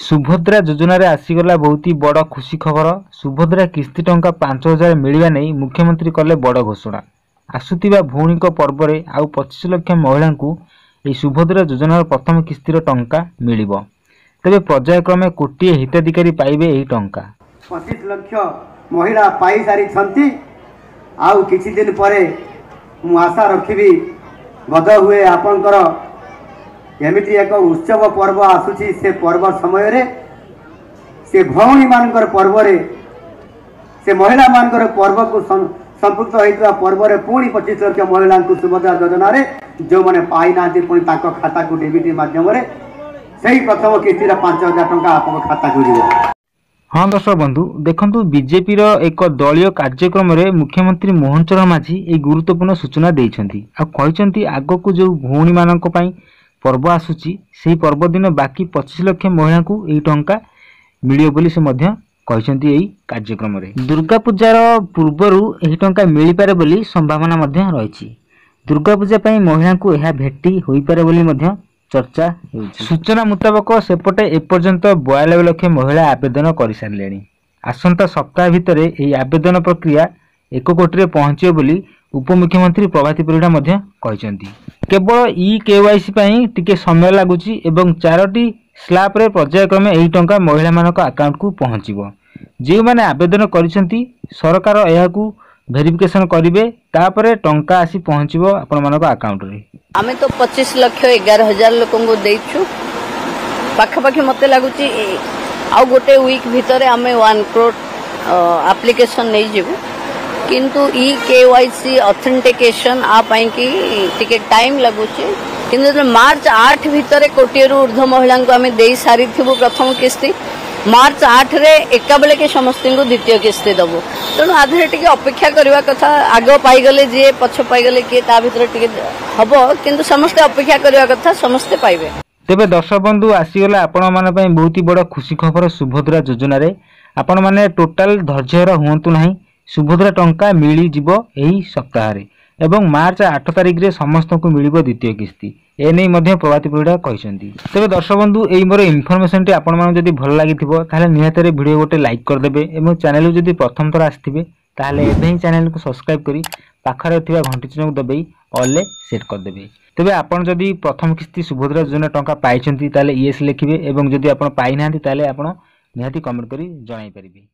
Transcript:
सुभद्रा योजन आसीगला बहुत ही बड़ खुशी खबर। सुभद्रा किस्ती टंका 5000 मिलवा नहीं मुख्यमंत्री कले बड़ घोषणा। आसुतिबा भौणी पर्व में आउ 25 लाख महिला को सुभद्रा योजनार प्रथम किस्तीर टंका मिलिबो। तेबे पर्यायक्रमे कोटिए हिताधिकारी पाइबे एही टंका। 25 लाख महिला पाई सारी छंती। आउ किछि दिन परे मु आशा रखिबी गद हुए आपनकर एमिति एक उत्सव पर्व आसुची। से पर्व समय रे से भौणी मानकर पर्व रे से महिला मानकर पर्व को संपुक्त होइतवा पर्व रे पुणी 25 लाख महिला को सुभद्रा योजना रे जो माने पाई नांती पुणी ताको खाता को डीबीटी माध्यम रे सही प्रथम किस्ती 5000 टंका आपन खाता को दिबो। हाँ दर्शक बंधु देखंतु बीजेपी रो एक दलीय कार्यक्रम रे मुख्यमंत्री मोहन चरण माझी ए गुरुत्वपूर्ण सूचना देइछंती। आ कहिसंती आगो को जो भौणी मानक पई पर्व आसुची से पर्व दिन बाकी 25 लाख महिला को यही टंका मिलियो बोली से मध्य कहिसंती एही कार्यक्रम रे। दुर्गा पूजार पूर्वरु एही टंका मिली पारे बोली संभावना मध्य रहिछि। दुर्गा पूजा पई महिला को एहा भेटी होई पारे बोली मध्य चर्चा हेउछि। सूचना मुताबक सेपटे एपर्यंत 92 लाख महिला आवेदन कर सारलेनी। आसंता सप्ताह भितरे एही आवेदन प्रक्रिया 1 कोटी रे पहुंचियो बोली उपमुख्यमंत्री प्रभाती परिडा मध्य कहिसंती। केवल केवाईसी पई टिके समय लागुची एवं 4टी स्लैब रे पर्यायक्रमे एही टंका महिला मानक अकाउंट को पहुंचिबो। जे माने आवेदन करिसंती सरकार एहाकू वेरिफिकेशन करिवे तापरे टंका आसी पहुंचिबो आपण मानक अकाउंट रे। आमे तो 25 लाख 11,000 लोकन को देइछु। पाखा मते लागुची आ गोटे वीक भितरे आमे 1 करोड़ एप्लीकेशन नै जेबु। किंतु केवाईसी ऑथेंटिकेशन आ पाई की टिके टाइम लागुची। किंतु मार्च 8 भितरे कोटियरु ऊर्ध्व महिला को आमे देई सारी थिबु प्रथम किस्ती। मार्च 8 रे एका बेले के समस्त को द्वितीय किस्ती दबो। तेणु आधे टिके अपेक्षा करबा कथा। आग पाई गले जे पछ पाई गले के ता भितरे टिके हबो। किंतु समस्त अपेक्षा करबा कथा समस्त पाइबे। तेबे दर्शक बंधु आसीगला आपण माने पई बहुत ही बड़ खुशी खबर। सुभद्रा योजना रे आपण माने टोटल धैर्यहरा हुंतु नाही। सुभद्रा टंका मिली जिवो एही सप्ताह रे एवं मार्च 8 तारिख रे समस्त को मिलिबो द्वितीय किस्ती। ए नै मध्य प्रभाती परिडा कहिसंती। तेबे दर्शक बंधु एई मोर इन्फॉर्मेशन टी आपण माने जदी भल लागिथिबो ताले निहातरे वीडियो गोटे लाइक कर देबे एवं चैनल जदी प्रथम थर आस्थिबे ताले एबे ही चैनल को सब्सक्राइब करी पाखरे थिबा घंटी चिन्ह को दबेई ऑल ले सेट कर देबे। तेबे आपण जदी प्रथम किस्ती सुभद्रा योजना टंका पाइछंती ताले यस लिखिबे एवं जदी आपण पाइ नांती ताले आपण निहाती कमेंट करी जणाई परिबे।